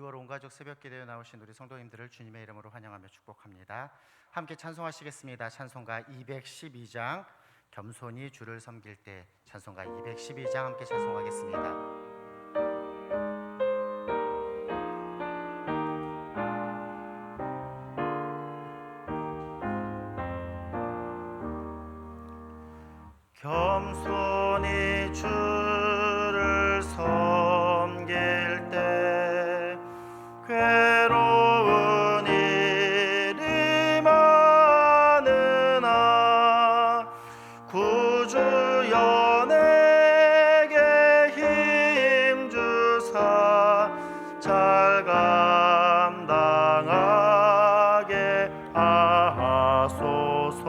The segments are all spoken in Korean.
6월 온가족 새벽기도에 나오신 우리 성도님들을 주님의 이름으로 환영하며 축복합니다. 함께 찬송하시겠습니다. 찬송가 212장 겸손히 주를 섬길 때, 찬송가 212장 함께 찬송하겠습니다. 겸손히 주를 섬길 때 괴로운 일이 많으나 구주여 내게 힘주사 잘 감당하게 하소서.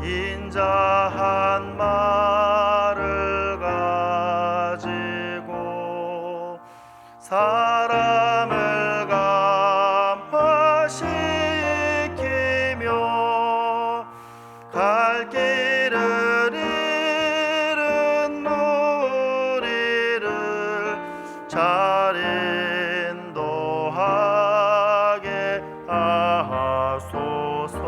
인자한 말을 가지고 사람을 감화시키며 갈 길을 잃은 무리를 잘 인도하게 하소서.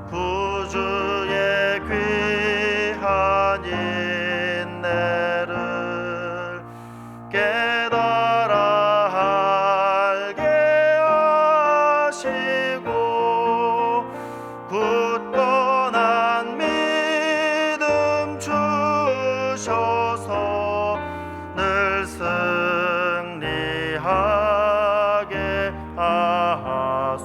구주의 귀한 인내를 깨달아 알게 하시고 굳건한 믿음 주셔서 늘 승리하게 하소서.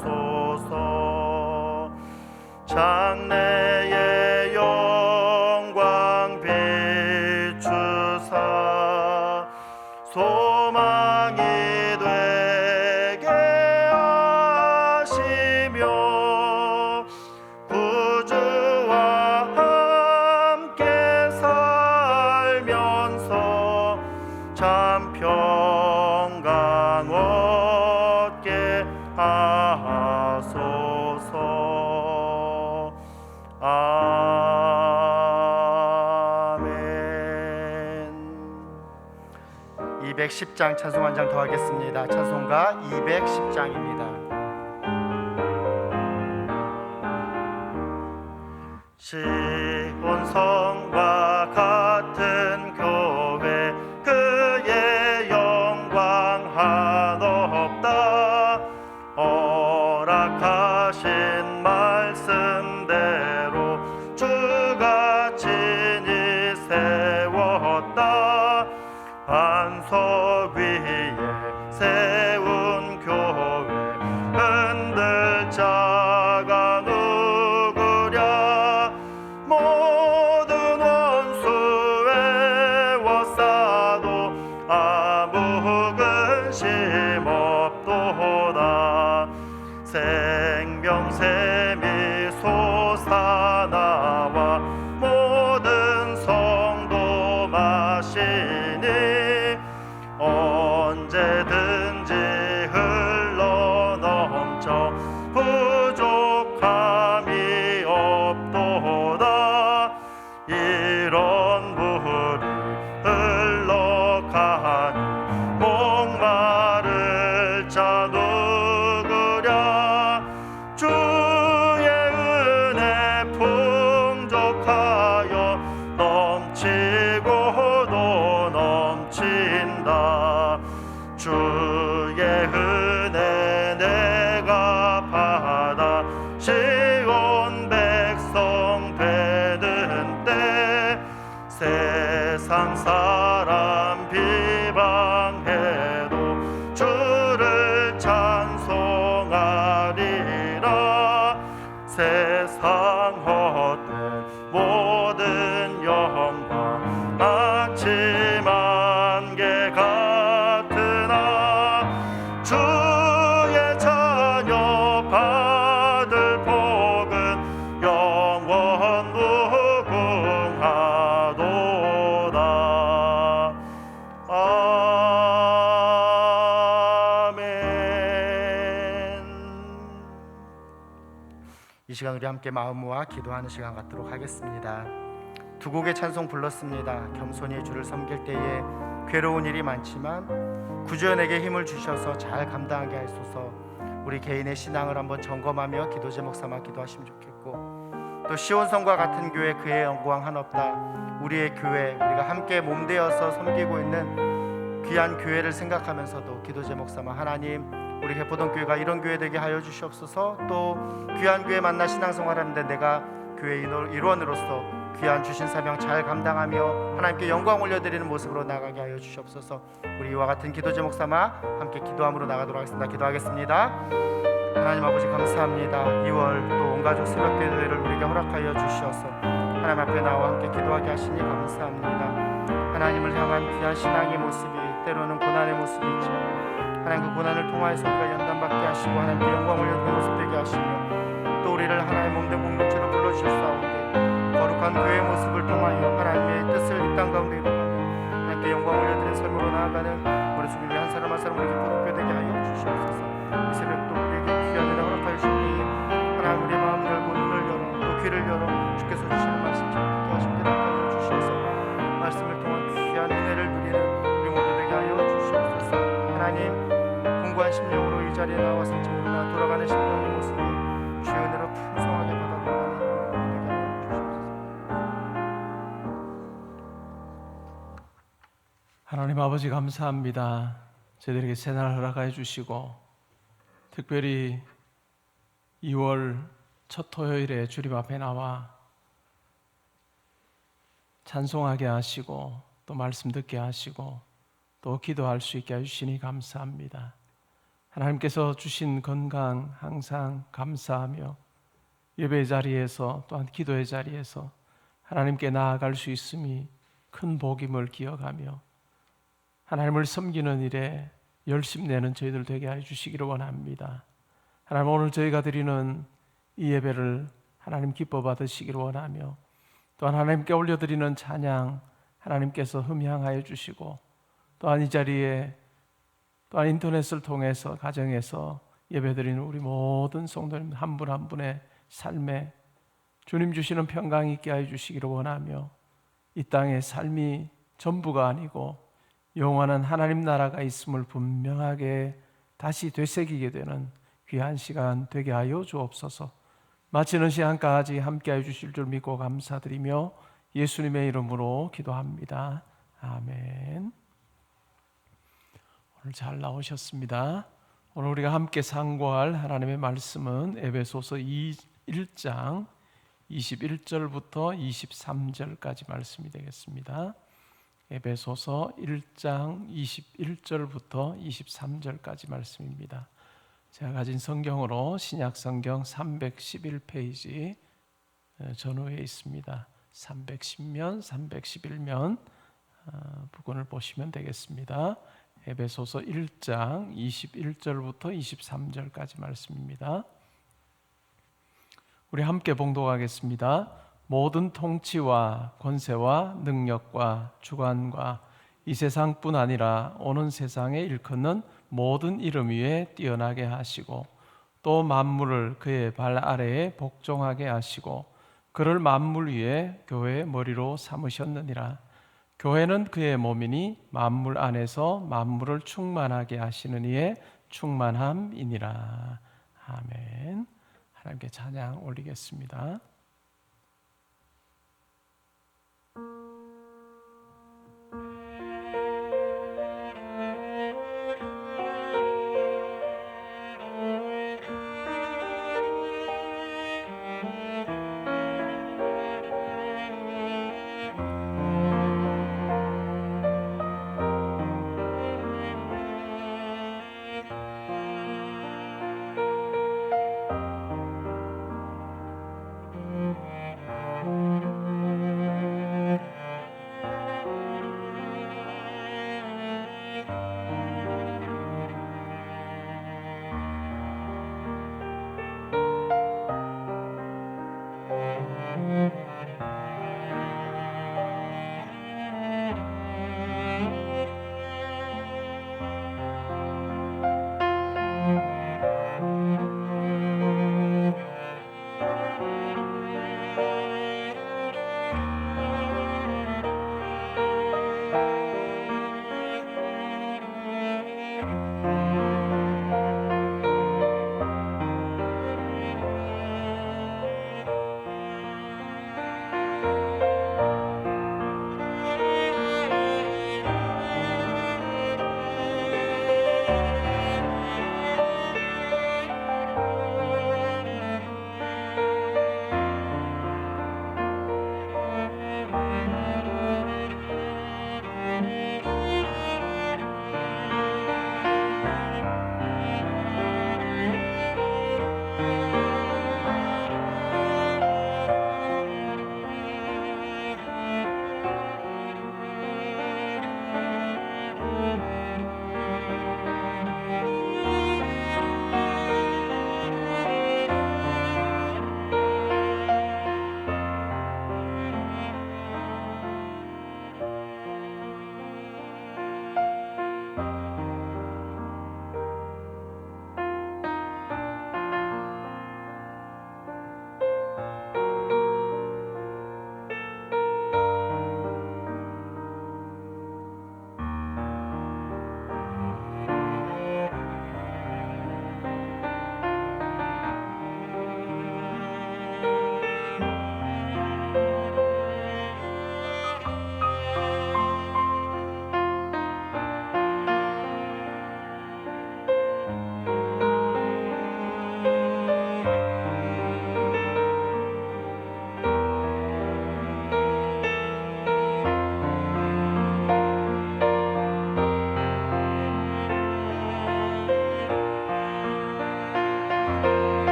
장래의 영광 비추사 소망이 되게 하시며 구주와 함께 살면서 참 평강 얻게 하소서. 아멘. 210장 찬송 한 장 더 하겠습니다. 찬송가 210장입니다. 시온성과 같은 교회 그의 영광 한없다. 허락하신 말씀대로 주가 친히 세웠다. 반석 위에 세운 교회 흔들 자가 누구랴. 모든 원수 에워싸도 아무 근심 없도다. 생명샘이 솟아나와 모든 성도 마시니 언제든지 흘러넘쳐 부족함이 없도다. 이런 물이 흘러가니 목마를 자 누구랴. 주의 은혜 풍족하여 넘치고도 넘친다. 주의 은혜 내가 받아 시온 백성 되는 때 세상 사람 비방해도 주를 찬송하리라. 세상 헛된 모든 영광 아침 안개 같으나 주의 자녀 받을 복은 영원 무궁하도다. 아멘. 이 시간 우리 함께 마음 모아 기도하는 시간 갖도록 하겠습니다. 두 곡의 찬송 불렀습니다. 겸손히 주를 섬길 때에 괴로운 일이 많지만 구주연에게 힘을 주셔서 잘 감당하게 하소서. 우리 개인의 신앙을 한번 점검하며 기도 제목 삼아 기도하시면 좋겠고, 또 시온성과 같은 교회 그의 영광 한없다, 우리의 교회, 우리가 함께 몸되어서 섬기고 있는 귀한 교회를 생각하면서도 기도 제목 삼아 하나님, 우리 개포동교회가 이런 교회 되게 하여 주시옵소서. 또 귀한 교회 만나 신앙생활하는데 내가 교회 일원으로서 귀한 주신 사명 잘 감당하며 하나님께 영광 올려드리는 모습으로 나가게 하여 주시옵소서. 우리 이와 같은 기도 제목 삼아 함께 기도함으로 나가도록 하겠습니다. 기도하겠습니다. 하나님 아버지 감사합니다. 2월 또 온가족 새벽 기도회를 우리에게 허락하여 주셔서 하나님 앞에 나와 함께 기도하게 하시니 감사합니다. 하나님을 향한 귀한 신앙의 모습이 때로는 고난의 모습이 있지만 하나님 그 고난을 통하여서 우리가 연단받게 하시고 하나님께 영광 올려드리는 모습 되게 하시며 또 우리를 하나님의 몸된 공동체로 불러주셨사온데 거룩한 교회의 모습을 통하여 하나님의 뜻을 이 땅 가운데 이루어가며 하나님께 영광 올려드리는 삶으로 나아가는 우리 주님의 한 사람 한 사람 우리 개포동교회 되게 하여 주시옵소서. 이 새벽도 우리에게 귀한 은혜 허락하여 주시니 하나님 우리의 마음 열고 눈을 열어 또 귀를 열어 주께서 주시는 말씀 듣게 하시고 깨닫게 하여 주시옵소서. 말씀을 통한 귀한 은혜를 누리는 우리 모두 되게 하여 주시옵소서. 하나님 공고한 심령으로 이 자리에 나와 성적으로 돌아가는 심령의 모습을 주의 은혜로 풍성하게 받아들이는 되게 하여 주시옵소서. 하나님 아버지 감사합니다. 저희들에게 새날 허락하여 주시고 특별히 2월 첫 토요일에 주님 앞에 나와 찬송하게 하시고 또 말씀 듣게 하시고 또 기도할 수 있게 해주시니 감사합니다. 하나님께서 주신 건강 항상 감사하며 예배 자리에서 또한 기도의 자리에서 하나님께 나아갈 수 있음이 큰 복임을 기억하며 하나님을 섬기는 일에 열심 내는 저희들 되게 해주시기를 원합니다. 하나님 오늘 저희가 드리는 이 예배를 하나님 기뻐 받으시기를 원하며 또한 하나님께 올려드리는 찬양 하나님께서 흠향하여 주시고 또한 이 자리에 또한 인터넷을 통해서 가정에서 예배드리는 우리 모든 성도님 한 분 한 분의 삶에 주님 주시는 평강 있게 하여 주시기를 원하며 이 땅의 삶이 전부가 아니고 영원한 하나님 나라가 있음을 분명하게 다시 되새기게 되는 귀한 시간 되게 하여 주옵소서. 마치는 시간까지 함께 하여 주실 줄 믿고 감사드리며 예수님의 이름으로 기도합니다. 아멘. 오늘 잘 나오셨습니다. 오늘 우리가 함께 상고할 하나님의 말씀은 에베소서 1장 21절부터 23절까지 말씀이 되겠습니다. 에베소서 1장 21절부터 23절까지 말씀입니다. 제가 가진 성경으로 신약 성경 311페이지 전후에 있습니다. 310면, 311면 부분을 보시면 되겠습니다. 에베소서 1장 21절부터 23절까지 말씀입니다. 우리 함께 봉독하겠습니다. 모든 통치와 권세와 능력과 주관과 이 세상뿐 아니라 오는 세상에 일컫는 모든 이름 위에 뛰어나게 하시고 또 만물을 그의 발 아래에 복종하게 하시고 그를 만물 위에 교회의 머리로 삼으셨느니라. 교회는 그의 몸이니 만물 안에서 만물을 충만하게 하시는 이의 충만함이니라. 아멘. 하나님께 찬양 올리겠습니다.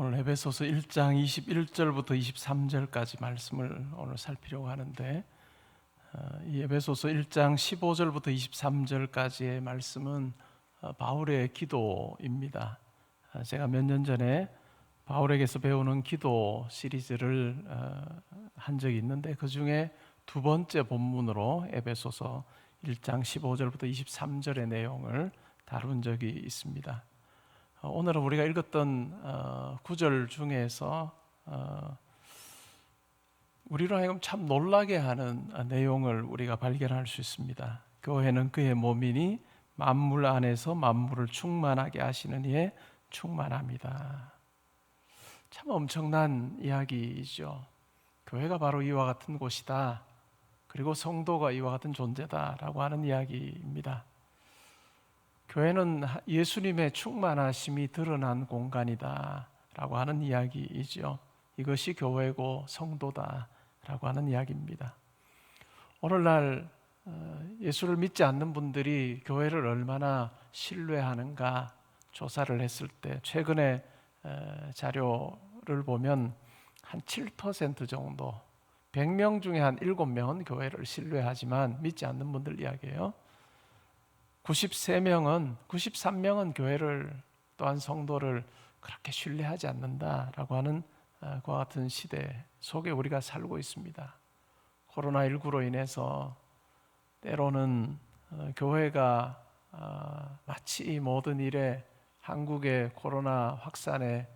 오늘 에베소서 1장 21절부터 23절까지 말씀을 오늘 살피려고 하는데, 이 에베소서 1장 15절부터 23절까지의 말씀은 바울의 기도입니다. 제가 몇 년 전에 바울에게서 배우는 기도 시리즈를 한 적이 있는데, 그 중에 두 번째 본문으로 에베소서 1장 15절부터 23절의 내용을 다룬 적이 있습니다. 오늘은 우리가 읽었던 구절 중에서 우리로 하여금 참 놀라게 하는 내용을 우리가 발견할 수 있습니다. 교회는 그의 몸이니 만물 안에서 만물을 충만하게 하시는 이에 충만합니다. 참 엄청난 이야기이죠. 교회가 바로 이와 같은 곳이다. 그리고 성도가 이와 같은 존재다라고 하는 이야기입니다. 교회는 예수님의 충만하심이 드러난 공간이다라고 하는 이야기이죠. 이것이 교회고 성도다라고 하는 이야기입니다. 오늘날 예수를 믿지 않는 분들이 교회를 얼마나 신뢰하는가 조사를 했을 때, 최근에 자료를 보면 한 7% 정도, 100명 중에 한 7명은 교회를 신뢰하지만 믿지 않는 분들 이야기예요. 93명은 교회를, 또한 성도를 그렇게 신뢰하지 않는다라고 하는 그와 같은 시대 속에 우리가 살고 있습니다. 코로나19로 인해서 때로는 교회가 마치 이 모든 일에, 한국의 코로나 확산에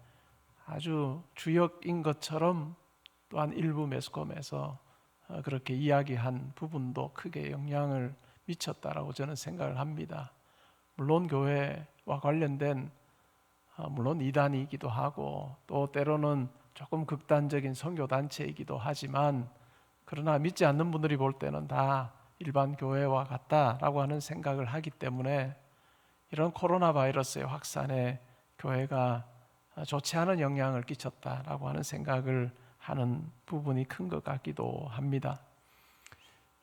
아주 주역인 것처럼, 또한 일부 매스컴에서 그렇게 이야기한 부분도 크게 영향을 미쳤다라고 저는 생각을 합니다. 물론 교회와 관련된 물론 이단이기도 하고, 또 때로는 조금 극단적인 선교단체이기도 하지만, 그러나 믿지 않는 분들이 볼 때는 다 일반 교회와 같다라고 하는 생각을 하기 때문에, 이런 코로나 바이러스의 확산에 교회가 좋지 않은 영향을 끼쳤다라고 하는 생각을 하는 부분이 큰 것 같기도 합니다.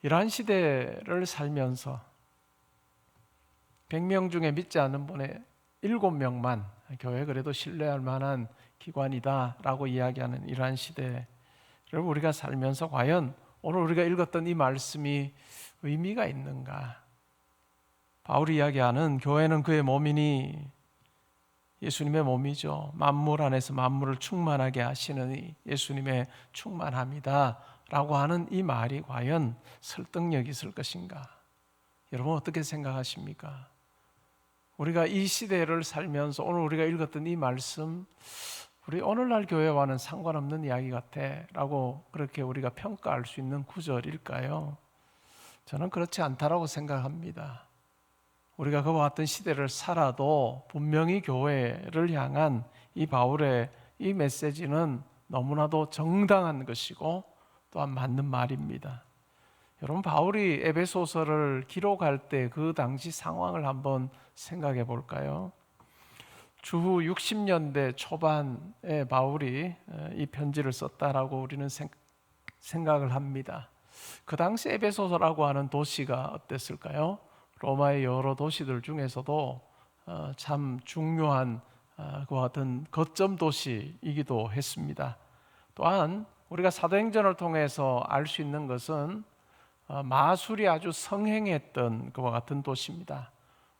이러한 시대를 살면서 100명 중에 믿지 않는 분의 7명만 교회 그래도 신뢰할 만한 기관이다라고 이야기하는 이러한 시대를 우리가 살면서 과연 오늘 우리가 읽었던 이 말씀이 의미가 있는가? 바울이 이야기하는 교회는 그의 몸이니, 예수님의 몸이죠. 만물 안에서 만물을 충만하게 하시는 예수님의 충만함이다 라고 하는 이 말이 과연 설득력이 있을 것인가? 여러분 어떻게 생각하십니까? 우리가 이 시대를 살면서 오늘 우리가 읽었던 이 말씀, 우리 오늘날 교회와는 상관없는 이야기 같아 라고 그렇게 우리가 평가할 수 있는 구절일까요? 저는 그렇지 않다라고 생각합니다. 우리가 그와 같은 시대를 살아도 분명히 교회를 향한 이 바울의 이 메시지는 너무나도 정당한 것이고 또한 맞는 말입니다. 여러분, 바울이 에베소서를 기록할 때 그 당시 상황을 한번 생각해 볼까요? 주후 60년대 초반에 바울이 이 편지를 썼다라고 우리는 생각을 합니다. 그 당시 에베소서라고 하는 도시가 어땠을까요? 로마의 여러 도시들 중에서도 참 중요한 그와 같은 거점 도시이기도 했습니다. 또한 우리가 사도행전을 통해서 알 수 있는 것은 마술이 아주 성행했던 그와 같은 도시입니다.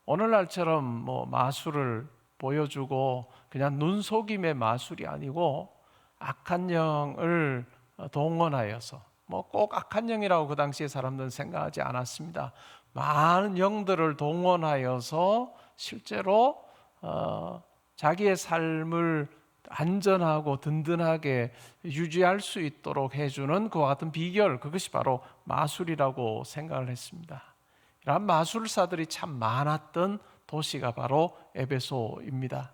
오늘날처럼 뭐 마술을 보여주고 그냥 눈속임의 마술이 아니고, 악한 영을 동원하여서, 뭐 꼭 악한 영이라고 그 당시에 사람들은 생각하지 않았습니다. 많은 영들을 동원하여서 실제로 자기의 삶을 안전하고 든든하게 유지할 수 있도록 해주는 그와 같은 비결, 그것이 바로 마술이라고 생각을 했습니다. 이러한 마술사들이 참 많았던 도시가 바로 에베소입니다.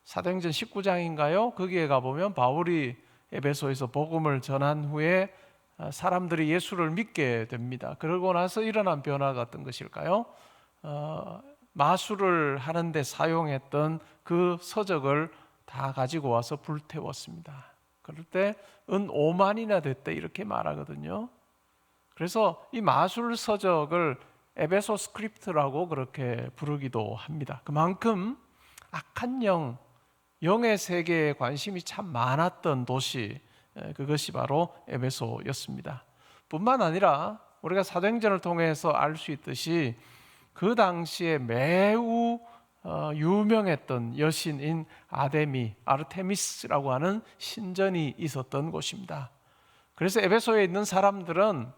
사도행전 19장인가요? 거기에 가보면 바울이 에베소에서 복음을 전한 후에 사람들이 예수를 믿게 됩니다. 그러고 나서 일어난 변화가 어떤 것일까요? 마술을 하는데 사용했던 그 서적을 다 가지고 와서 불태웠습니다. 그럴 때 은 5만이나 됐다 이렇게 말하거든요. 그래서 이 마술 서적을 에베소 스크립트라고 그렇게 부르기도 합니다. 그만큼 악한 영, 영의 세계에 관심이 참 많았던 도시, 그것이 바로 에베소였습니다. 뿐만 아니라 우리가 사도행전을 통해서 알 수 있듯이 그 당시에 매우 유명했던 여신인 아르테미스라고 하는 신전이 있었던 곳입니다. 그래서 에베소에 있는 사람들은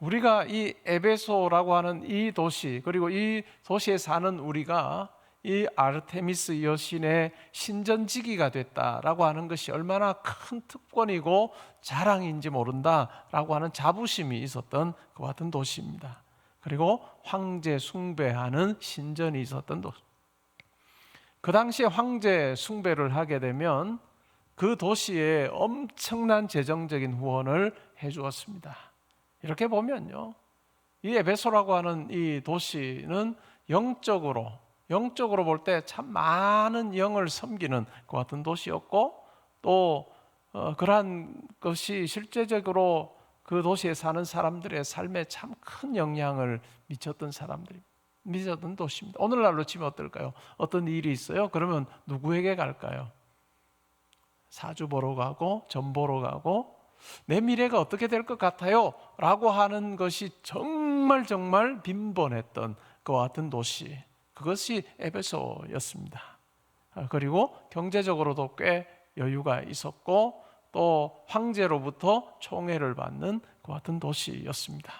우리가 이 에베소라고 하는 이 도시, 그리고 이 도시에 사는 우리가 이 아르테미스 여신의 신전지기가 됐다라고 하는 것이 얼마나 큰 특권이고 자랑인지 모른다라고 하는 자부심이 있었던 그 같은 도시입니다. 그리고 황제 숭배하는 신전이 있었던 도시. 그 당시에 황제 숭배를 하게 되면 그 도시에 엄청난 재정적인 후원을 해주었습니다. 이렇게 보면요, 이 에베소라고 하는 이 도시는 영적으로 볼 때 참 많은 영을 섬기는 그 같은 도시였고, 또 그러한 것이 실제적으로 그 도시에 사는 사람들의 삶에 참 큰 영향을 미쳤던 도시입니다. 오늘날로 치면 어떨까요? 어떤 일이 있어요? 그러면 누구에게 갈까요? 사주 보러 가고, 점 보러 가고, 내 미래가 어떻게 될 것 같아요? 라고 하는 것이 정말 빈번했던 그와 같은 도시, 그것이 에베소였습니다. 그리고 경제적으로도 꽤 여유가 있었고, 또 황제로부터 총애를 받는 그 같은 도시였습니다.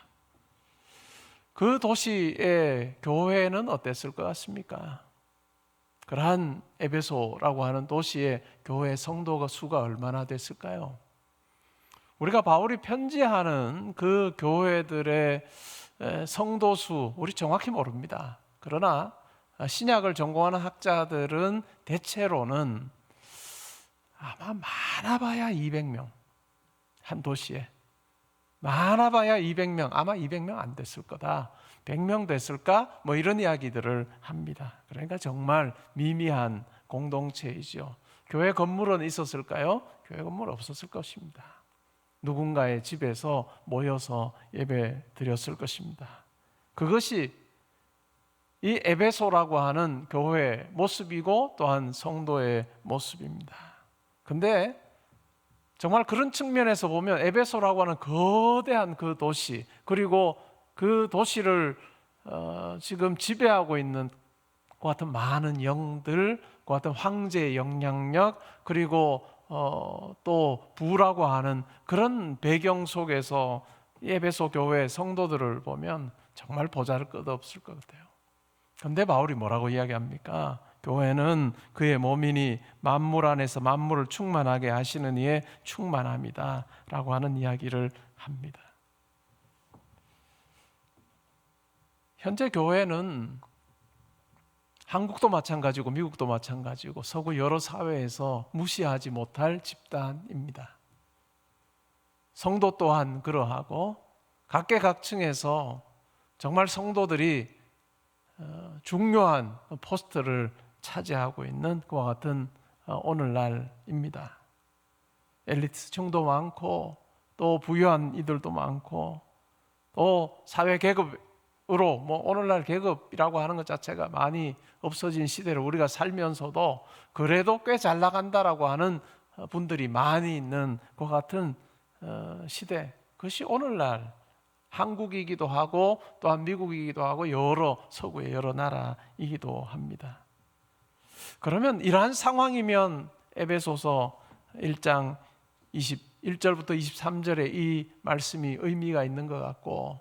그 도시의 교회는 어땠을 것 같습니까? 그러한 에베소라고 하는 도시의 교회 성도가 수가 얼마나 됐을까요? 우리가 바울이 편지하는 그 교회들의 성도 수 우리 정확히 모릅니다. 그러나 신약을 전공하는 학자들은 대체로는 아마 많아봐야 200명, 한 도시에 많아봐야 200명, 아마 200명 안 됐을 거다, 100명 됐을까? 뭐 이런 이야기들을 합니다. 그러니까 정말 미미한 공동체이죠. 교회 건물은 있었을까요? 교회 건물 없었을 것입니다. 누군가의 집에서 모여서 예배 드렸을 것입니다. 그것이 이 에베소라고 하는 교회의 모습이고 또한 성도의 모습입니다. 근데 정말 그런 측면에서 보면 에베소라고 하는 거대한 그 도시, 그리고 그 도시를 지금 지배하고 있는 그 같은 많은 영들, 그 같은 황제의 영향력, 그리고 또 부라고 하는 그런 배경 속에서 에베소 교회 성도들을 보면 정말 보잘것없을 것 같아요. 그런데 바울이 뭐라고 이야기합니까? 교회는 그의 몸이니 만물 안에서 만물을 충만하게 하시는 이의 충만함이다 라고 하는 이야기를 합니다. 현재 교회는 한국도 마찬가지고 미국도 마찬가지고 서구 여러 사회에서 무시하지 못할 집단입니다. 성도 또한 그러하고 각계각층에서 정말 성도들이 중요한 포스트를 차지하고 있는 그와 같은 오늘날입니다. 엘리트층도 많고 또 부유한 이들도 많고 또 사회 계급으로 오늘날 계급이라고 하는 것 자체가 많이 없어진 시대를 우리가 살면서도 그래도 꽤 잘 나간다라고 하는 분들이 많이 있는 그 같은 시대, 그것이 오늘날 한국이기도 하고 또한 미국이기도 하고 여러 서구의 여러 나라이기도 합니다. 그러면 이러한 상황이면 에베소서 1장 21절부터 23절에 이 말씀이 의미가 있는 것 같고,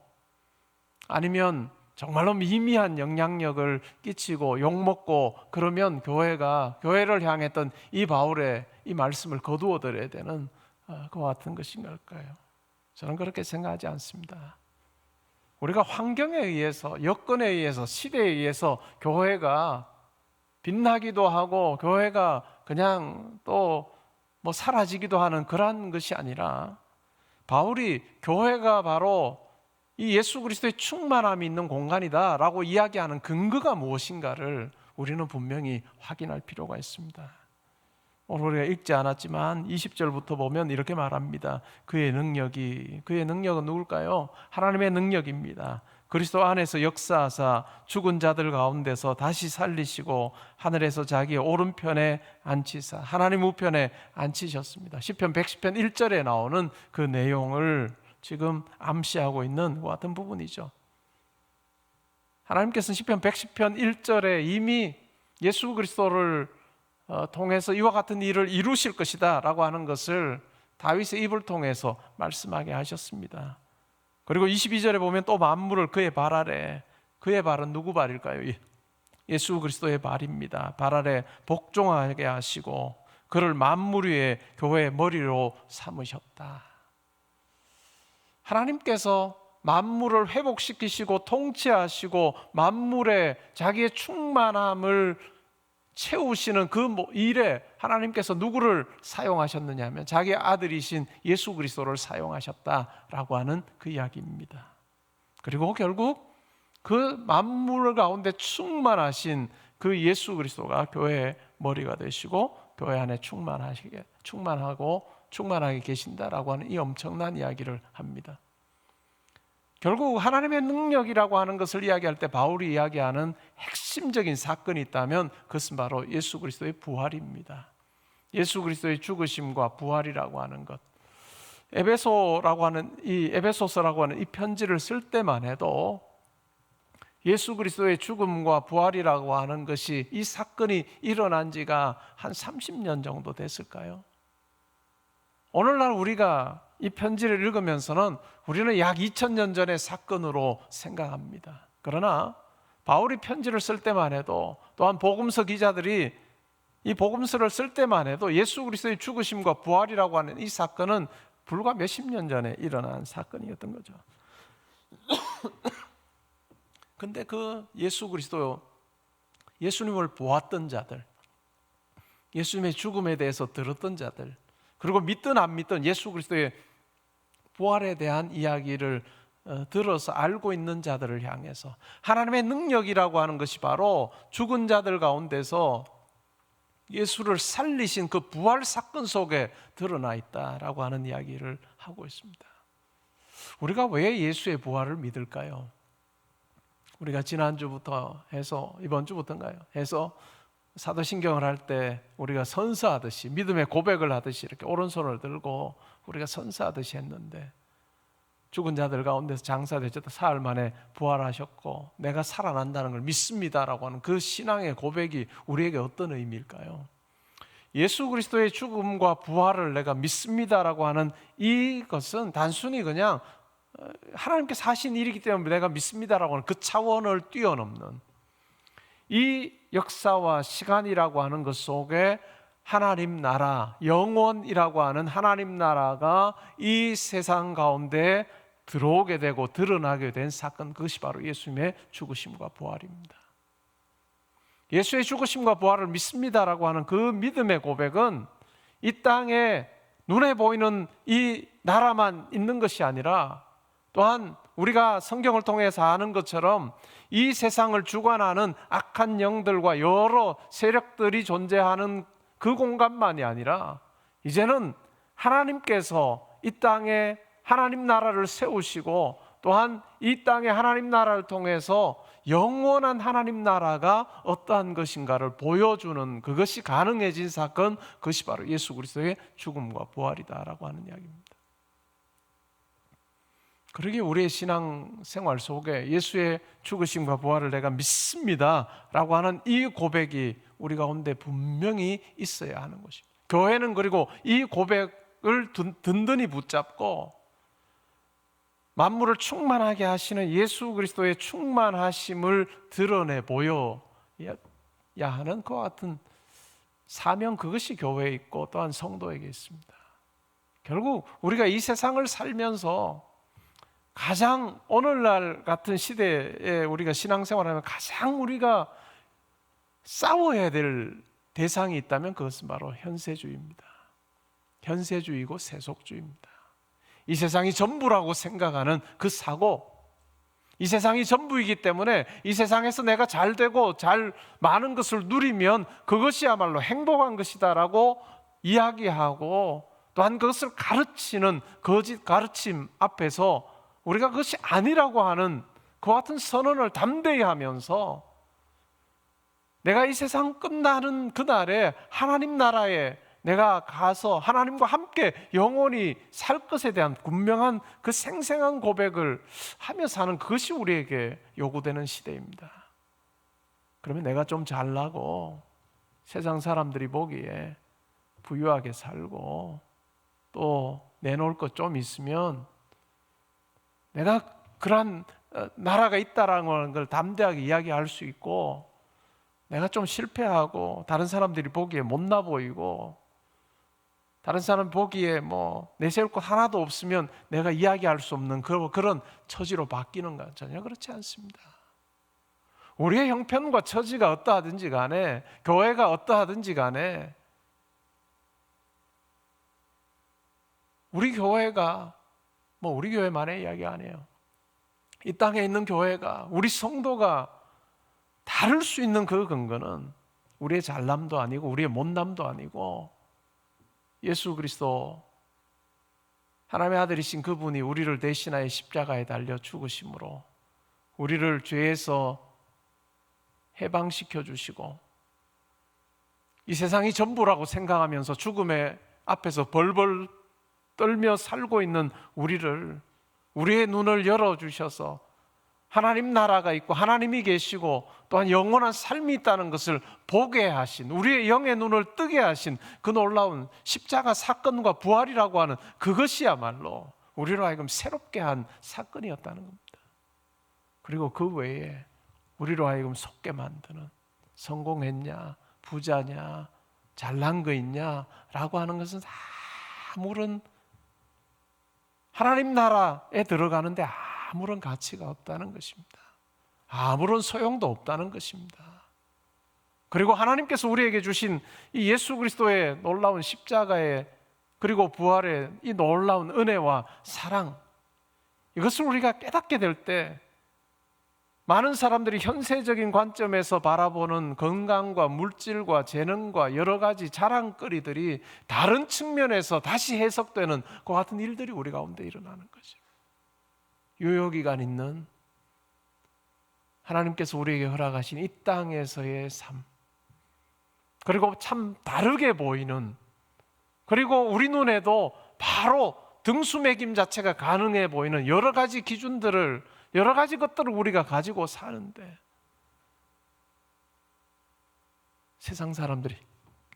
아니면 정말로 미미한 영향력을 끼치고 욕먹고 그러면 교회를 향했던 이 바울의 이 말씀을 거두어들여야 되는 그와 같은 것인 걸까요? 저는 그렇게 생각하지 않습니다. 우리가 환경에 의해서, 여건에 의해서, 시대에 의해서 교회가 빛나기도 하고 교회가 그냥 또 사라지기도 하는 그런 것이 아니라, 바울이 교회가 바로 이 예수 그리스도의 충만함이 있는 공간이다 라고 이야기하는 근거가 무엇인가를 우리는 분명히 확인할 필요가 있습니다. 오늘 우리가 읽지 않았지만 20절부터 보면 이렇게 말합니다. 그의 능력은 누굴까요? 하나님의 능력입니다. 그리스도 안에서 역사하사 죽은 자들 가운데서 다시 살리시고 하늘에서 자기의 오른편에 앉히사 하나님 우편에 앉히셨습니다. 시편 110편 1절에 나오는 그 내용을 지금 암시하고 있는 것 같은 부분이죠. 하나님께서는 시편 110편 1절에 이미 예수 그리스도를 통해서 이와 같은 일을 이루실 것이다 라고 하는 것을 다윗의 입을 통해서 말씀하게 하셨습니다. 그리고 22절에 보면 또 만물을 그의 발 아래, 그의 발은 누구 발일까요? 예수 그리스도의 발입니다. 발 아래 복종하게 하시고 그를 만물 위에 교회의 머리로 삼으셨다. 하나님께서 만물을 회복시키시고 통치하시고 만물에 자기의 충만함을 채우시는 그 일에 하나님께서 누구를 사용하셨느냐 하면 자기 아들이신 예수 그리스도를 사용하셨다라고 하는 그 이야기입니다. 그리고 결국 그 만물 가운데 충만하신 그 예수 그리스도가 교회의 머리가 되시고 교회 안에 충만하게 계신다라고 하는 이 엄청난 이야기를 합니다. 결국 하나님의 능력이라고 하는 것을 이야기할 때 바울이 이야기하는 핵심적인 사건이 있다면 그것은 바로 예수 그리스도의 부활입니다. 예수 그리스도의 죽으심과 부활이라고 하는 것. 에베소서라고 하는 이 편지를 쓸 때만 해도 예수 그리스도의 죽음과 부활이라고 하는 것이 이 사건이 일어난 지가 한 30년 정도 됐을까요? 오늘날 우리가 이 편지를 읽으면서는 우리는 약 2000년 전의 사건으로 생각합니다. 그러나 바울이 편지를 쓸 때만 해도 또한 복음서 기자들이 이 복음서를 쓸 때만 해도 예수 그리스도의 죽으심과 부활이라고 하는 이 사건은 불과 몇십 년 전에 일어난 사건이었던 거죠. 근데 그 예수 그리스도, 예수님을 보았던 자들, 예수님의 죽음에 대해서 들었던 자들, 그리고 믿든 안 믿든 예수 그리스도의 부활에 대한 이야기를 들어서 알고 있는 자들을 향해서 하나님의 능력이라고 하는 것이 바로 죽은 자들 가운데서 예수를 살리신 그 부활 사건 속에 드러나 있다라고 하는 이야기를 하고 있습니다. 우리가 왜 예수의 부활을 믿을까요? 우리가 지난주부터 해서 이번 주부터인가요? 해서 사도신경을 할 때 우리가 선서하듯이 믿음의 고백을 하듯이 이렇게 오른손을 들고 우리가 선서하듯이 했는데 죽은 자들 가운데서 장사되셨다 사흘 만에 부활하셨고 내가 살아난다는 걸 믿습니다라고 하는 그 신앙의 고백이 우리에게 어떤 의미일까요? 예수 그리스도의 죽음과 부활을 내가 믿습니다라고 하는 이것은 단순히 그냥 하나님께서 하신 일이기 때문에 내가 믿습니다라고 하는 그 차원을 뛰어넘는 이 역사와 시간이라고 하는 것 속에 하나님 나라, 영원이라고 하는 하나님 나라가 이 세상 가운데 들어오게 되고 드러나게 된 사건, 그것이 바로 예수님의 죽으심과 부활입니다. 예수의 죽으심과 부활을 믿습니다라고 하는 그 믿음의 고백은 이 땅에 눈에 보이는 이 나라만 있는 것이 아니라 또한 우리가 성경을 통해서 아는 것처럼 이 세상을 주관하는 악한 영들과 여러 세력들이 존재하는 그 공간만이 아니라 이제는 하나님께서 이 땅에 하나님 나라를 세우시고 또한 이 땅에 하나님 나라를 통해서 영원한 하나님 나라가 어떠한 것인가를 보여주는 그것이 가능해진 사건, 그것이 바로 예수 그리스도의 죽음과 부활이다라고 하는 이야기입니다. 그러기에 우리의 신앙생활 속에 예수의 죽으심과 부활을 내가 믿습니다라고 하는 이 고백이 우리 가운데 분명히 있어야 하는 것입니다. 교회는 그리고 이 고백을 든든히 붙잡고 만물을 충만하게 하시는 예수 그리스도의 충만하심을 드러내 보여야 하는 그와 같은 사명, 그것이 교회에 있고 또한 성도에게 있습니다. 결국 우리가 이 세상을 살면서 가장 오늘날 같은 시대에 우리가 신앙생활하면 가장 우리가 싸워야 될 대상이 있다면 그것은 바로 현세주의입니다. 현세주의고 세속주의입니다. 이 세상이 전부라고 생각하는 그 사고, 이 세상이 전부이기 때문에 이 세상에서 내가 잘 되고 잘 많은 것을 누리면 그것이야말로 행복한 것이다라고 이야기하고 또한 그것을 가르치는 거짓 가르침 앞에서 우리가 그것이 아니라고 하는 그와 같은 선언을 담대히 하면서 내가 이 세상 끝나는 그날에 하나님 나라에 내가 가서 하나님과 함께 영원히 살 것에 대한 분명한 그 생생한 고백을 하며 사는 그것이 우리에게 요구되는 시대입니다. 그러면 내가 좀 잘나고 세상 사람들이 보기에 부유하게 살고 또 내놓을 것 좀 있으면 내가 그러한 나라가 있다라는 걸 담대하게 이야기할 수 있고, 내가 좀 실패하고 다른 사람들이 보기에 못나 보이고 다른 사람 보기에 뭐 내세울 것 하나도 없으면 내가 이야기할 수 없는 그런 처지로 바뀌는가? 전혀 그렇지 않습니다. 우리의 형편과 처지가 어떠하든지 간에, 교회가 어떠하든지 간에, 우리 교회가 우리 교회만의 이야기 아니에요. 이 땅에 있는 교회가, 우리 성도가 다를 수 있는 그 근거는 우리의 잘남도 아니고 우리의 못남도 아니고 예수 그리스도 하나님의 아들이신 그분이 우리를 대신하여 십자가에 달려 죽으심으로 우리를 죄에서 해방시켜 주시고, 이 세상이 전부라고 생각하면서 죽음의 앞에서 벌벌 떨며 살고 있는 우리의 눈을 열어주셔서 하나님 나라가 있고 하나님이 계시고 또한 영원한 삶이 있다는 것을 보게 하신, 우리의 영의 눈을 뜨게 하신 그 놀라운 십자가 사건과 부활이라고 하는 그것이야말로 우리로 하여금 새롭게 한 사건이었다는 겁니다. 그리고 그 외에 우리로 하여금 속게 만드는, 성공했냐, 부자냐, 잘난 거 있냐 라고 하는 것은 아무런, 하나님 나라에 들어가는데 아무런 가치가 없다는 것입니다. 아무런 소용도 없다는 것입니다. 그리고 하나님께서 우리에게 주신 이 예수 그리스도의 놀라운 십자가의 그리고 부활의 이 놀라운 은혜와 사랑, 이것을 우리가 깨닫게 될 때 많은 사람들이 현세적인 관점에서 바라보는 건강과 물질과 재능과 여러 가지 자랑거리들이 다른 측면에서 다시 해석되는 그 같은 일들이 우리 가운데 일어나는 거죠. 유효기간 있는 하나님께서 우리에게 허락하신 이 땅에서의 삶, 그리고 참 다르게 보이는, 그리고 우리 눈에도 바로 등수매김 자체가 가능해 보이는 여러 가지 기준들을, 여러 가지 것들을 우리가 가지고 사는데 세상 사람들이,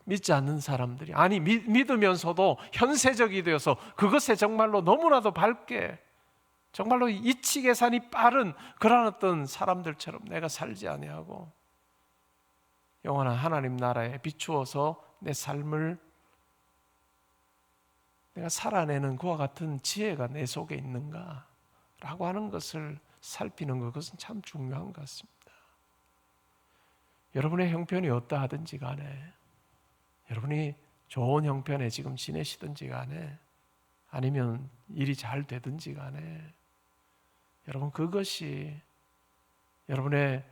믿지 않는 사람들이, 아니 믿으면서도 현세적이 되어서 그것에 정말로 너무나도 밝게, 정말로 이치 계산이 빠른 그런 어떤 사람들처럼 내가 살지 아니하고 영원한 하나님 나라에 비추어서 내 삶을 내가 살아내는 그와 같은 지혜가 내 속에 있는가 라고 하는 것을 살피는 것은 참 중요한 것 같습니다. 여러분의 형편이 어떠하든지 간에, 여러분이 좋은 형편에 지금 지내시든지 간에, 아니면 일이 잘 되든지 간에, 여러분 그것이 여러분의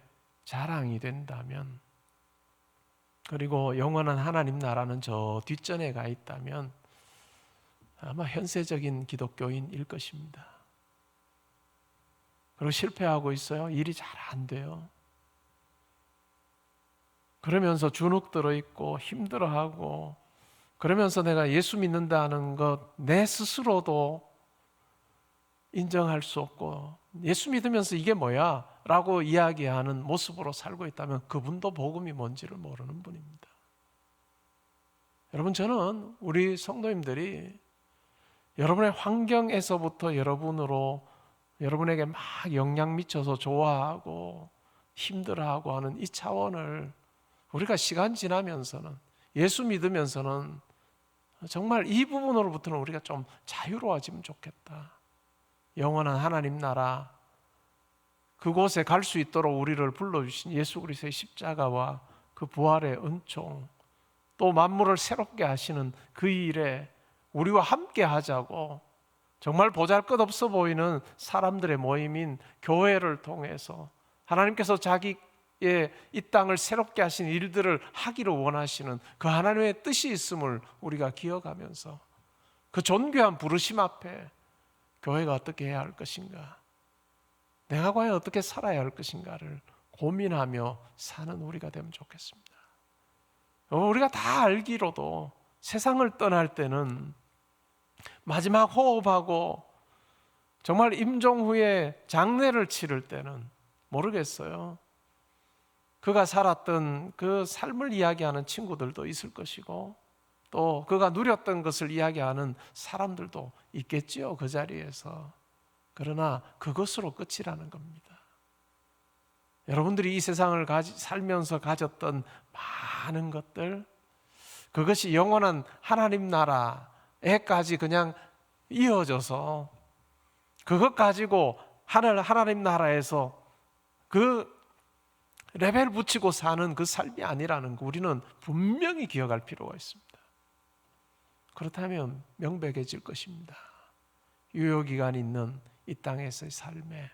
자랑이 된다면, 그리고 영원한 하나님 나라는 저 뒷전에 가 있다면 아마 현세적인 기독교인일 것입니다. 그리고 실패하고 있어요. 일이 잘 안 돼요. 그러면서 주눅 들어 있고 힘들어하고, 그러면서 내가 예수 믿는다는 것 내 스스로도 인정할 수 없고, 예수 믿으면서 이게 뭐야? 라고 이야기하는 모습으로 살고 있다면 그분도 복음이 뭔지를 모르는 분입니다. 여러분, 저는 우리 성도님들이 여러분의 환경에서부터 여러분에게 막 영향 미쳐서 좋아하고 힘들어하고 하는 이 차원을 우리가 시간 지나면서는, 예수 믿으면서는 정말 이 부분으로부터는 우리가 좀 자유로워지면 좋겠다. 영원한 하나님 나라, 그곳에 갈 수 있도록 우리를 불러주신 예수 그리스도의 십자가와 그 부활의 은총, 또 만물을 새롭게 하시는 그 일에 우리와 함께 하자고, 정말 보잘것없어 보이는 사람들의 모임인 교회를 통해서 하나님께서 자기의 이 땅을 새롭게 하신 일들을 하기를 원하시는 그 하나님의 뜻이 있음을 우리가 기억하면서 그 존귀한 부르심 앞에 교회가 어떻게 해야 할 것인가, 내가 과연 어떻게 살아야 할 것인가를 고민하며 사는 우리가 되면 좋겠습니다. 우리가 다 알기로도 세상을 떠날 때는 마지막 호흡하고 정말 임종 후에 장례를 치를 때는 모르겠어요. 그가 살았던 그 삶을 이야기하는 친구들도 있을 것이고 또 그가 누렸던 것을 이야기하는 사람들도 있겠지요, 그 자리에서. 그러나 그것으로 끝이라는 겁니다. 여러분들이 이 세상을 살면서 가졌던 많은 것들, 그것이 영원한 하나님 나라에까지 그냥 이어져서 그것 가지고 하나님 나라에서 그 레벨 붙이고 사는 그 삶이 아니라는 거 우리는 분명히 기억할 필요가 있습니다. 그렇다면 명백해질 것입니다. 유효기간 있는 이 땅에서의 삶에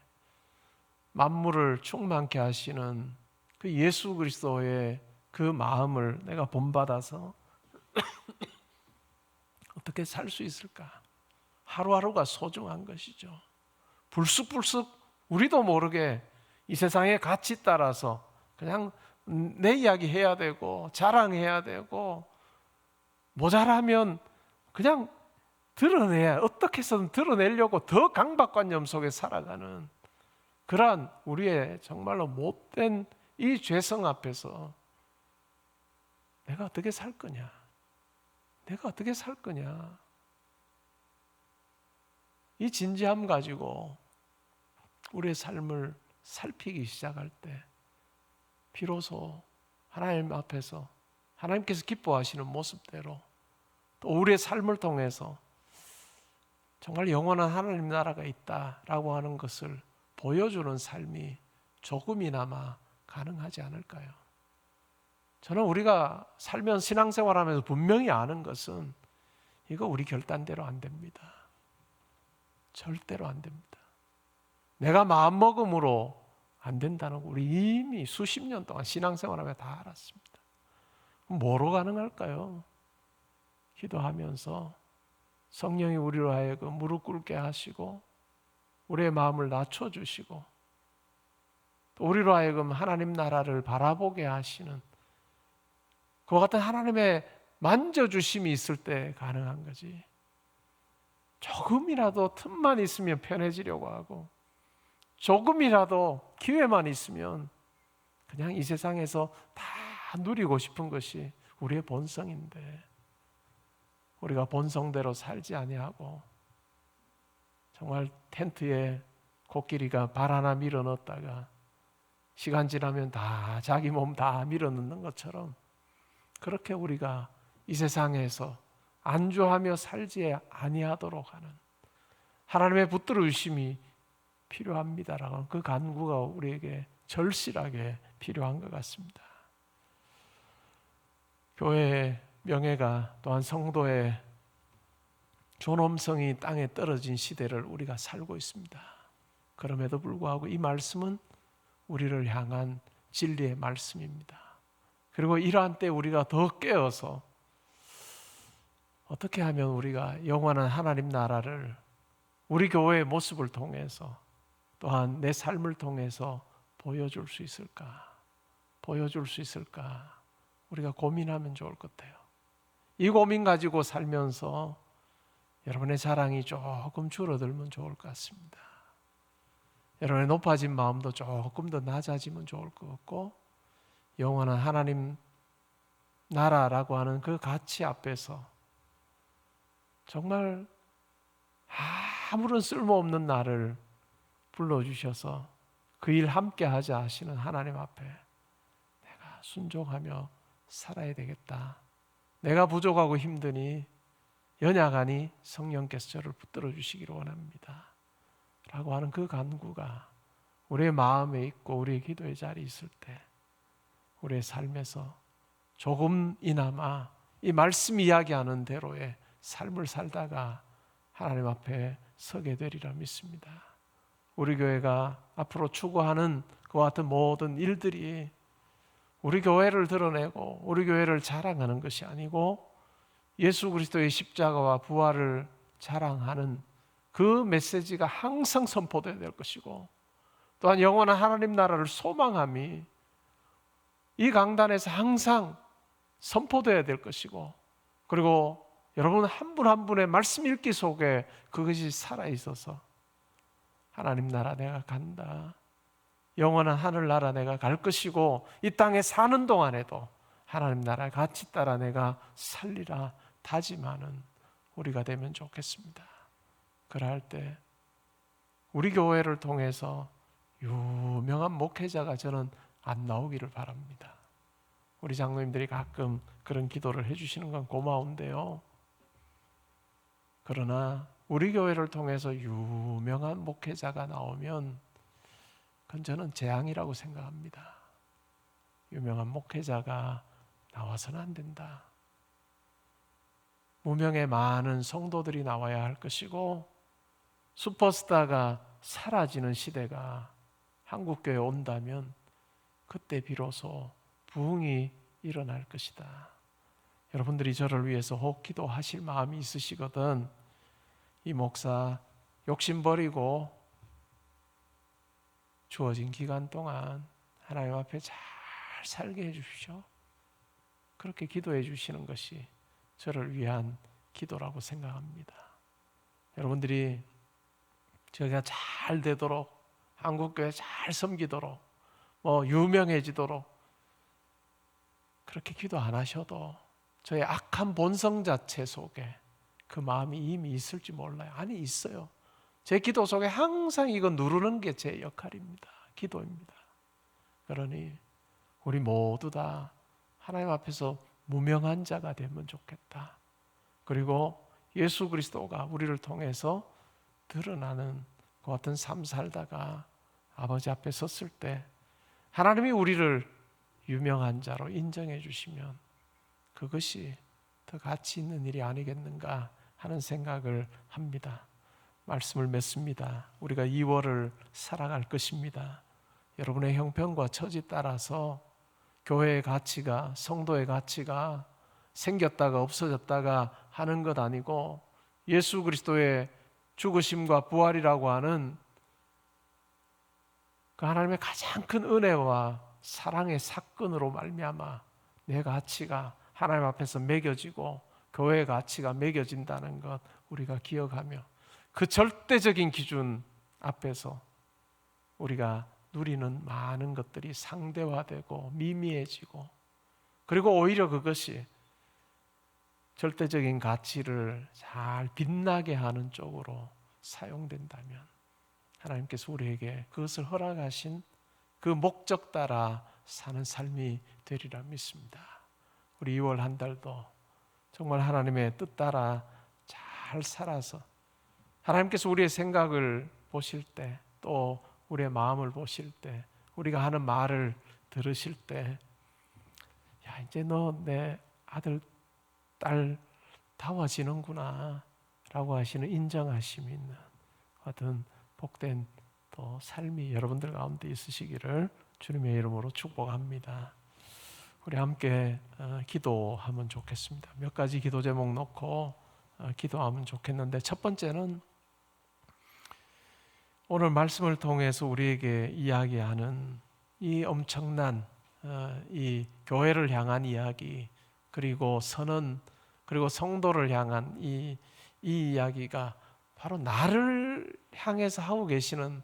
만물을 충만케 하시는 그 예수 그리스도의 그 마음을 내가 본받아서 어떻게 살 수 있을까? 하루하루가 소중한 것이죠. 불쑥불쑥 우리도 모르게 이 세상의 가치 따라서 그냥 내 이야기 해야 되고 자랑해야 되고 모자라면 그냥 어떻게 해서든 드러내려고 더 강박관념 속에 살아가는 그러한 우리의 정말로 못된 이 죄성 앞에서 내가 어떻게 살 거냐? 내가 어떻게 살 거냐? 이 진지함 가지고 우리의 삶을 살피기 시작할 때 비로소 하나님 앞에서 하나님께서 기뻐하시는 모습대로 또 우리의 삶을 통해서 정말 영원한 하나님 나라가 있다라고 하는 것을 보여주는 삶이 조금이나마 가능하지 않을까요? 저는 우리가 살면 신앙생활하면서 분명히 아는 것은 이거 우리 결단대로 안 됩니다. 절대로 안 됩니다. 내가 마음먹음으로 안 된다는 거 우리 이미 수십 년 동안 신앙생활하며 다 알았습니다. 뭐로 가능할까요? 기도하면서 성령이 우리로 하여금 무릎 꿇게 하시고 우리의 마음을 낮춰주시고 또 우리로 하여금 하나님 나라를 바라보게 하시는 그와 같은 하나님의 만져주심이 있을 때 가능한 거지. 조금이라도 틈만 있으면 편해지려고 하고 조금이라도 기회만 있으면 그냥 이 세상에서 다 누리고 싶은 것이 우리의 본성인데 우리가 본성대로 살지 아니하고 정말 텐트에 코끼리가 발 하나 밀어 넣었다가 시간 지나면 다 자기 몸 다 밀어 넣는 것처럼 그렇게 우리가 이 세상에서 안주하며 살지 아니하도록 하는 하나님의 붙들어 주심이 필요합니다라는 그 간구가 우리에게 절실하게 필요한 것 같습니다. 교회의 명예가 또한 성도의 존엄성이 땅에 떨어진 시대를 우리가 살고 있습니다. 그럼에도 불구하고 이 말씀은 우리를 향한 진리의 말씀입니다. 그리고 이러한 때 우리가 더 깨어서 어떻게 하면 우리가 영원한 하나님 나라를 우리 교회의 모습을 통해서 또한 내 삶을 통해서 보여줄 수 있을까? 보여줄 수 있을까? 우리가 고민하면 좋을 것 같아요. 이 고민 가지고 살면서 여러분의 자랑이 조금 줄어들면 좋을 것 같습니다. 여러분의 높아진 마음도 조금 더 낮아지면 좋을 것 같고 영원한 하나님 나라라고 하는 그 가치 앞에서 정말 아무런 쓸모없는 나를 불러주셔서 그 일 함께 하자 하시는 하나님 앞에 내가 순종하며 살아야 되겠다. 내가 부족하고 힘드니 연약하니 성령께서 저를 붙들어 주시기를 원합니다. 라고 하는 그 간구가 우리의 마음에 있고 우리의 기도의 자리에 있을 때 우리의 삶에서 조금이나마 이 말씀 이야기하는 대로의 삶을 살다가 하나님 앞에 서게 되리라 믿습니다. 우리 교회가 앞으로 추구하는 그와 같은 모든 일들이 우리 교회를 드러내고 우리 교회를 자랑하는 것이 아니고 예수 그리스도의 십자가와 부활을 자랑하는 그 메시지가 항상 선포되어야 될 것이고 또한 영원한 하나님 나라를 소망함이 이 강단에서 항상 선포되어야 될 것이고, 그리고 여러분 한 분 한 분의 말씀 읽기 속에 그것이 살아있어서 하나님 나라 내가 간다, 영원한 하늘나라 내가 갈 것이고, 이 땅에 사는 동안에도 하나님 나라에 같이 따라 내가 살리라 다짐하는 우리가 되면 좋겠습니다. 그럴 때 우리 교회를 통해서 유명한 목회자가 저는 안 나오기를 바랍니다. 우리 장로님들이 가끔 그런 기도를 해주시는 건 고마운데요, 그러나 우리 교회를 통해서 유명한 목회자가 나오면 그건 저는 재앙이라고 생각합니다. 유명한 목회자가 나와서는 안 된다. 무명의 많은 성도들이 나와야 할 것이고, 슈퍼스타가 사라지는 시대가 한국교회에 온다면 그때 비로소 부흥이 일어날 것이다. 여러분들이 저를 위해서 혹 기도하실 마음이 있으시거든 이 목사 욕심 버리고 주어진 기간 동안 하나님 앞에 잘 살게 해주십시오. 그렇게 기도해 주시는 것이 저를 위한 기도라고 생각합니다. 여러분들이 저희가 잘 되도록, 한국교회 잘 섬기도록, 유명해지도록 그렇게 기도 안 하셔도 저의 악한 본성 자체 속에 그 마음이 이미 있을지 몰라요. 아니, 있어요. 제 기도 속에 항상 이거 누르는 게 제 역할입니다. 기도입니다. 그러니 우리 모두 다 하나님 앞에서 무명한 자가 되면 좋겠다. 그리고 예수 그리스도가 우리를 통해서 드러나는 그 같은 삶 살다가 아버지 앞에 섰을 때 하나님이 우리를 유명한 자로 인정해 주시면 그것이 더 가치 있는 일이 아니겠는가 하는 생각을 합니다. 말씀을 맺습니다. 우리가 2월을 살아갈 것입니다. 여러분의 형편과 처지 따라서 교회의 가치가, 성도의 가치가 생겼다가 없어졌다가 하는 것 아니고, 예수 그리스도의 죽으심과 부활이라고 하는 그 하나님의 가장 큰 은혜와 사랑의 사건으로 말미암아 내 가치가 하나님 앞에서 매겨지고 교회의 가치가 매겨진다는 것 우리가 기억하며, 그 절대적인 기준 앞에서 우리가 누리는 많은 것들이 상대화되고 미미해지고, 그리고 오히려 그것이 절대적인 가치를 잘 빛나게 하는 쪽으로 사용된다면 하나님께서 우리에게 그것을 허락하신 그 목적 따라 사는 삶이 되리라 믿습니다. 우리 2월 한 달도 정말 하나님의 뜻 따라 잘 살아서 하나님께서 우리의 생각을 보실 때, 또 우리의 마음을 보실 때, 우리가 하는 말을 들으실 때, 야, 이제 너 내 아들 딸 다워지는구나 라고 하시는 인정하심이 있는 어떤 복된 또 삶이 여러분들 가운데 있으시기를 주님의 이름으로 축복합니다. 우리 함께 기도하면 좋겠습니다. 몇 가지 기도 제목 놓고 기도하면 좋겠는데, 첫 번째는 오늘 말씀을 통해서 우리에게 이야기하는 이 엄청난 이 교회를 향한 이야기, 그리고 선언, 그리고 성도를 향한 이 이야기가 바로 나를 향해서 하고 계시는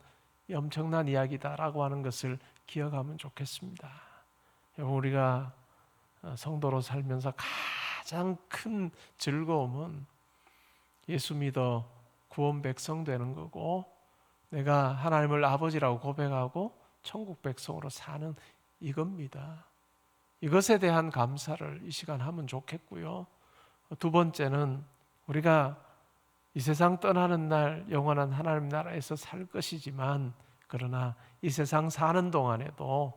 이 엄청난 이야기다라고 하는 것을 기억하면 좋겠습니다. 여러분, 우리가 성도로 살면서 가장 큰 즐거움은 예수 믿어 구원 백성 되는 거고, 내가 하나님을 아버지라고 고백하고 천국 백성으로 사는 이겁니다. 이것에 대한 감사를 이 시간 하면 좋겠고요. 두 번째는 우리가 이 세상 떠나는 날 영원한 하나님 나라에서 살 것이지만, 그러나 이 세상 사는 동안에도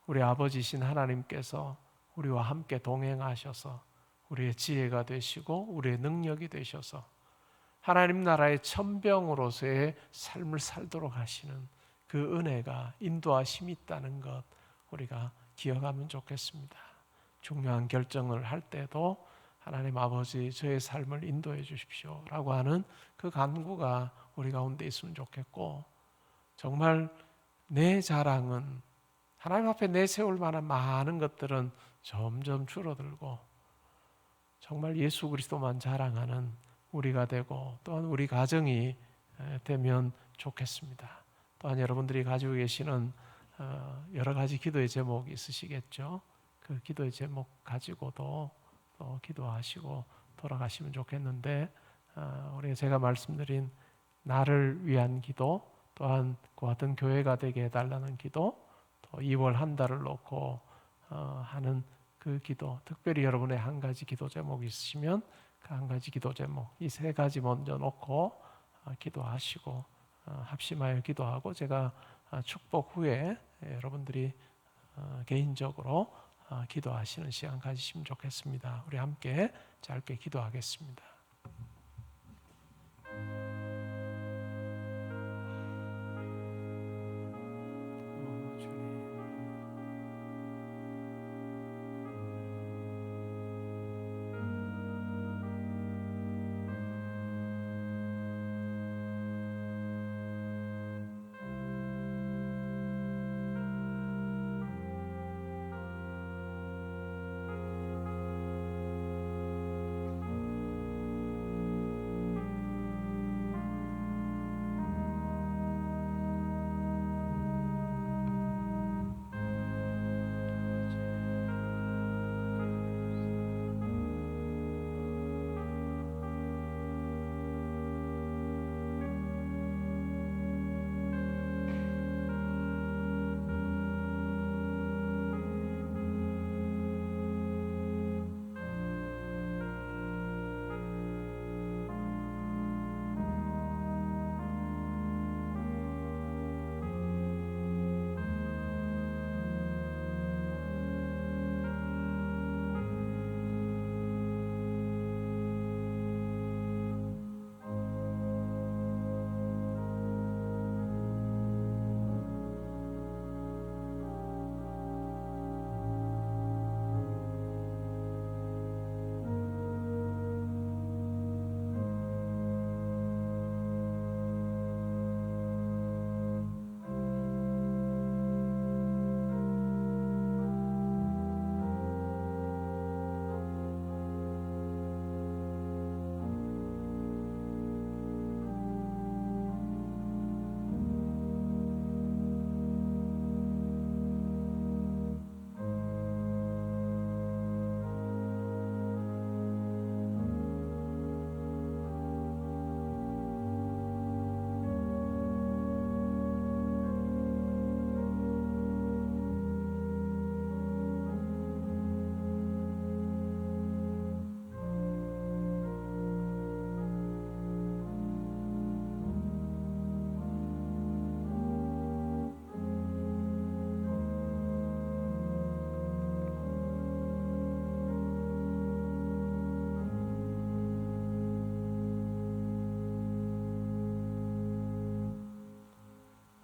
우리 아버지신 하나님께서 우리와 함께 동행하셔서 우리의 지혜가 되시고 우리의 능력이 되셔서 하나님 나라의 천병으로서의 삶을 살도록 하시는 그 은혜가, 인도하심이 있다는 것 우리가 기억하면 좋겠습니다. 중요한 결정을 할 때도 하나님 아버지, 저의 삶을 인도해 주십시오 라고 하는 그 간구가 우리 가운데 있으면 좋겠고, 정말 내 자랑은, 하나님 앞에 내세울 만한 많은 것들은 점점 줄어들고 정말 예수 그리스도만 자랑하는 우리가 되고, 또한 우리 가정이 되면 좋겠습니다. 또한 여러분들이 가지고 계시는 여러 가지 기도의 제목이 있으시겠죠. 그 기도의 제목 가지고도 또 기도하시고 돌아가시면 좋겠는데, 우리 제가 말씀드린 나를 위한 기도, 또한 그와 같은 교회가 되게 해달라는 기도, 또 2월 한 달을 놓고 하는 그 기도, 특별히 여러분의 한 가지 기도 제목이 있으시면 그 한 가지 기도 제목, 이 세 가지 먼저 놓고 기도하시고 합심하여 기도하고, 제가 축복 후에 여러분들이 개인적으로 기도하시는 시간 가지시면 좋겠습니다. 우리 함께 짧게 기도하겠습니다.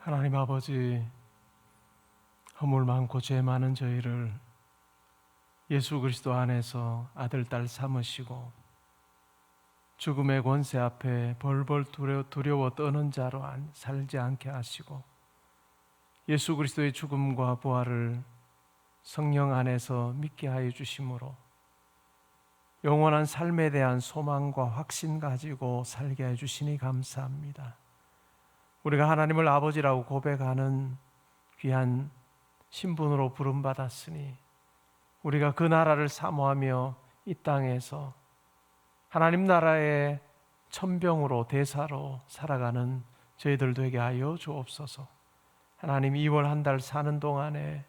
하나님 아버지, 허물 많고 죄 많은 저희를 예수 그리스도 안에서 아들, 딸 삼으시고 죽음의 권세 앞에 벌벌 두려워 떠는 자로 살지 않게 하시고, 예수 그리스도의 죽음과 부활을 성령 안에서 믿게 하여 주심으로 영원한 삶에 대한 소망과 확신 가지고 살게 해 주시니 감사합니다. 우리가 하나님을 아버지라고 고백하는 귀한 신분으로 부름받았으니 우리가 그 나라를 사모하며 이 땅에서 하나님 나라의 천병으로 대사로 살아가는 저희들 되게 하여 주옵소서. 하나님, 2월 한 달 사는 동안에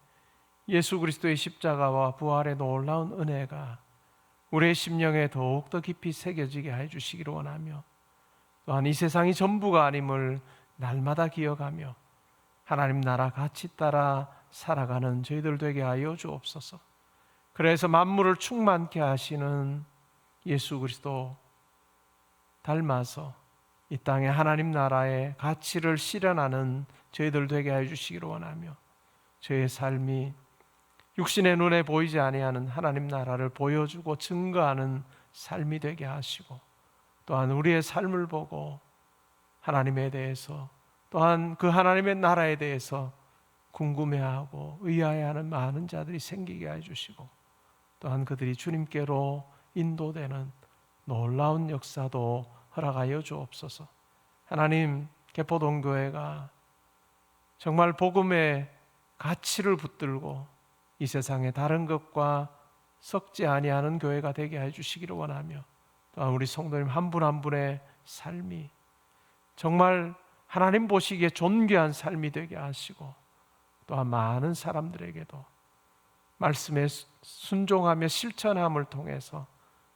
예수 그리스도의 십자가와 부활의 놀라운 은혜가 우리의 심령에 더욱더 깊이 새겨지게 해 주시기를 원하며, 또한 이 세상이 전부가 아님을 날마다 기억하며 하나님 나라 가치 따라 살아가는 저희들 되게 하여 주옵소서. 그래서 만물을 충만케 하시는 예수 그리스도 닮아서 이 땅에 하나님 나라의 가치를 실현하는 저희들 되게 하여 주시기를 원하며, 저의 삶이 육신의 눈에 보이지 아니하는 하나님 나라를 보여주고 증거하는 삶이 되게 하시고, 또한 우리의 삶을 보고 하나님에 대해서, 또한 그 하나님의 나라에 대해서 궁금해하고 의아해하는 많은 자들이 생기게 해주시고, 또한 그들이 주님께로 인도되는 놀라운 역사도 허락하여 주옵소서. 하나님, 개포동교회가 정말 복음의 가치를 붙들고 이 세상의 다른 것과 섞지 아니하는 교회가 되게 해주시기를 원하며, 또한 우리 성도님 한 분 한 분의 삶이 정말 하나님 보시기에 존귀한 삶이 되게 하시고, 또한 많은 사람들에게도 말씀에 순종하며 실천함을 통해서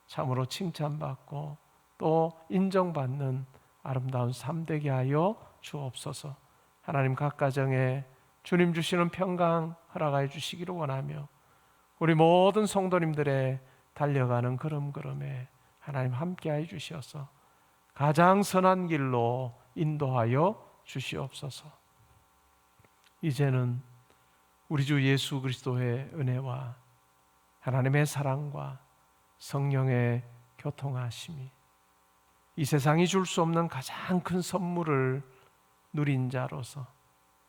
참으로 칭찬받고 또 인정받는 아름다운 삶 되게 하여 주옵소서. 하나님, 각 가정에 주님 주시는 평강 허락하여 주시기를 원하며, 우리 모든 성도님들의 달려가는 걸음걸음에 하나님 함께하여 주시어서 가장 선한 길로 인도하여 주시옵소서. 이제는 우리 주 예수 그리스도의 은혜와 하나님의 사랑과 성령의 교통하심이, 이 세상이 줄 수 없는 가장 큰 선물을 누린 자로서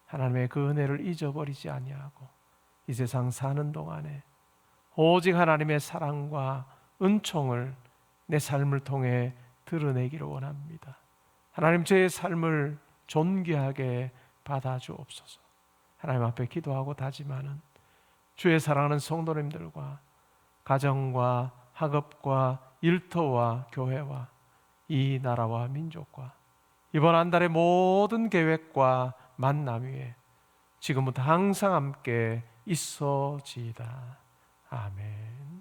하나님의 그 은혜를 잊어버리지 아니하고 이 세상 사는 동안에 오직 하나님의 사랑과 은총을 내 삶을 통해 드러내기를 원합니다. 하나님, 저의 삶을 존귀하게 받아주옵소서. 하나님 앞에 기도하고 다짐하는 주의 사랑하는 성도님들과 가정과 학업과 일터와 교회와 이 나라와 민족과 이번 한 달의 모든 계획과 만남 위에 지금부터 항상 함께 있어지이다. 아멘.